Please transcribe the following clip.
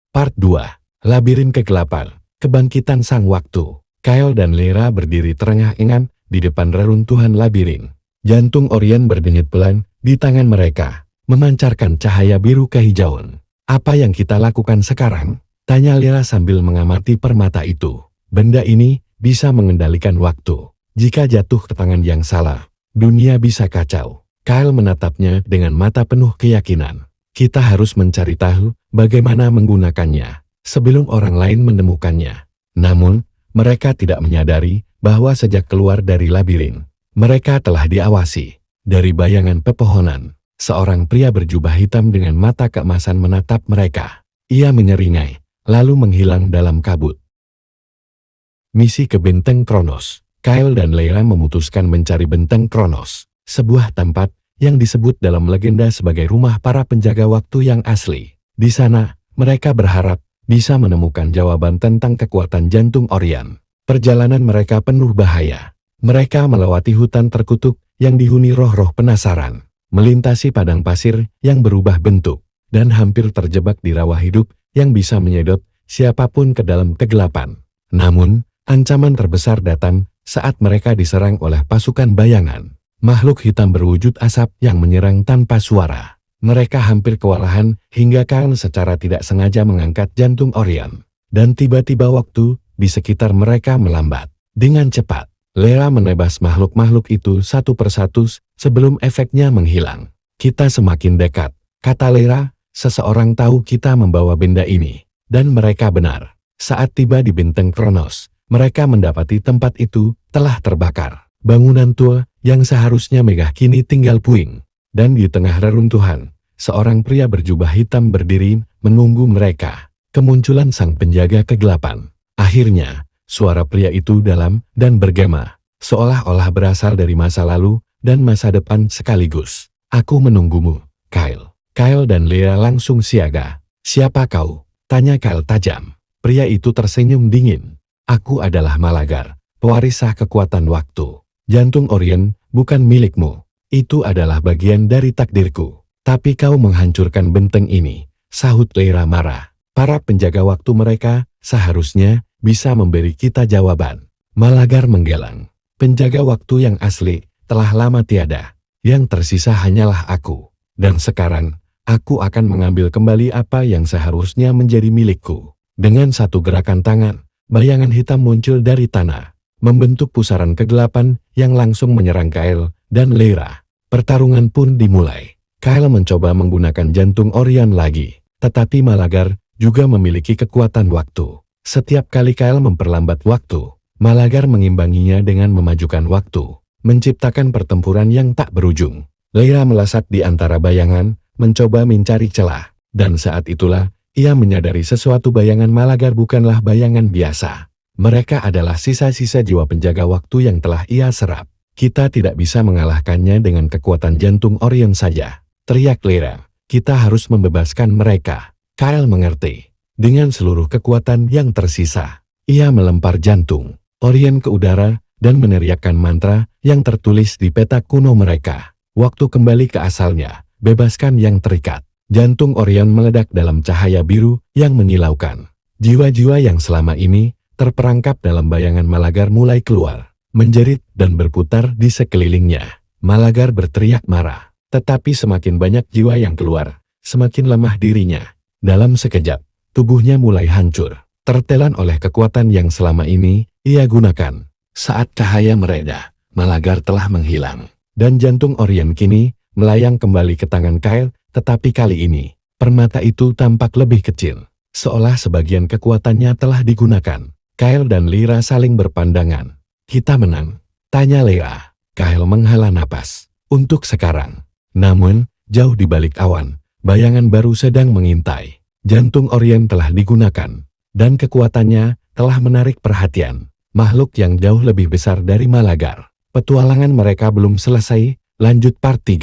Part 2. Labirin Kegelapan. Kebangkitan Sang Waktu. Kyle dan Lyra berdiri terengah-engah di depan reruntuhan labirin. Jantung Orion berdenyut pelan di tangan mereka, memancarkan cahaya biru kehijauan. "Apa yang kita lakukan sekarang?" tanya Lyra sambil mengamati permata itu. "Benda ini bisa mengendalikan waktu. Jika jatuh ke tangan yang salah, dunia bisa kacau." Kyle menatapnya dengan mata penuh keyakinan. "Kita harus mencari tahu bagaimana menggunakannya sebelum orang lain menemukannya." Namun, mereka tidak menyadari bahwa sejak keluar dari labirin, mereka telah diawasi. Dari bayangan pepohonan, seorang pria berjubah hitam dengan mata keemasan menatap mereka. Ia menyeringai, lalu menghilang dalam kabut. Misi ke Benteng Kronos. Kyle dan Lyra memutuskan mencari Benteng Kronos, sebuah tempat yang disebut dalam legenda sebagai rumah para penjaga waktu yang asli. Di sana, mereka berharap bisa menemukan jawaban tentang kekuatan jantung Orion. Perjalanan mereka penuh bahaya. Mereka melewati hutan terkutuk yang dihuni roh-roh penasaran, melintasi padang pasir yang berubah bentuk, dan hampir terjebak di rawa hidup yang bisa menyedot siapapun ke dalam kegelapan. Namun, ancaman terbesar datang saat mereka diserang oleh pasukan bayangan. Makhluk hitam berwujud asap yang menyerang tanpa suara. Mereka hampir kewalahan hingga Kyle secara tidak sengaja mengangkat jantung Orion. Dan tiba-tiba waktu di sekitar mereka melambat. Dengan cepat, Lyra menebas makhluk-makhluk itu satu persatu sebelum efeknya menghilang. "Kita semakin dekat," kata Lyra. "Seseorang tahu kita membawa benda ini." Dan mereka benar. Saat tiba di Benteng Kronos, mereka mendapati tempat itu telah terbakar. Bangunan tua yang seharusnya megah kini tinggal puing. Dan di tengah reruntuhan, seorang pria berjubah hitam berdiri menunggu mereka. Kemunculan sang penjaga kegelapan. Akhirnya, suara pria itu dalam dan bergema, seolah-olah berasal dari masa lalu dan masa depan sekaligus. "Aku menunggumu, Kyle." Kyle dan Lyra langsung siaga. "Siapa kau?" tanya Kyle tajam. Pria itu tersenyum dingin. "Aku adalah Malagar, pewaris sah kekuatan waktu. Jantung Orion bukan milikmu. Itu adalah bagian dari takdirku. Tapi kau menghancurkan benteng ini," sahut Lyra marah. "Para penjaga waktu mereka seharusnya bisa memberi kita jawaban." Malagar menggeleng. "Penjaga waktu yang asli telah lama tiada. Yang tersisa hanyalah aku. Dan sekarang, aku akan mengambil kembali apa yang seharusnya menjadi milikku." Dengan satu gerakan tangan, bayangan hitam muncul dari tanah, membentuk pusaran kegelapan yang langsung menyerang Kyle dan Lyra. Pertarungan pun dimulai. Kyle mencoba menggunakan jantung Orion lagi, tetapi Malagar juga memiliki kekuatan waktu. Setiap kali Kyle memperlambat waktu, Malagar mengimbanginya dengan memajukan waktu, menciptakan pertempuran yang tak berujung. Lyra melesat di antara bayangan, mencoba mencari celah, dan saat itulah ia menyadari sesuatu. Bayangan Malagar bukanlah bayangan biasa. Mereka adalah sisa-sisa jiwa penjaga waktu yang telah ia serap. "Kita tidak bisa mengalahkannya dengan kekuatan jantung Orion saja," teriak Lyra. "Kita harus membebaskan mereka." Kyle mengerti. Dengan seluruh kekuatan yang tersisa, ia melempar jantung Orion ke udara dan meneriakkan mantra yang tertulis di peta kuno mereka. Waktu kembali ke asalnya, bebaskan yang terikat. Jantung Orion meledak dalam cahaya biru yang menyilaukan. Jiwa-jiwa yang selama ini terperangkap dalam bayangan Malagar mulai keluar, menjerit dan berputar di sekelilingnya. Malagar berteriak marah, tetapi semakin banyak jiwa yang keluar, semakin lemah dirinya. Dalam sekejap, tubuhnya mulai hancur, tertelan oleh kekuatan yang selama ini ia gunakan. Saat cahaya mereda, Malagar telah menghilang, dan jantung Orion kini melayang kembali ke tangan Kyle, tetapi kali ini, permata itu tampak lebih kecil, seolah sebagian kekuatannya telah digunakan. Kyle dan Lyra saling berpandangan. "Kita menang?" tanya Lyra. Kyle menghela napas. "Untuk sekarang." Namun, jauh di balik awan, bayangan baru sedang mengintai. Jantung Orion telah digunakan, dan kekuatannya telah menarik perhatian makhluk yang jauh lebih besar dari Malagar. Petualangan mereka belum selesai, lanjut part 3.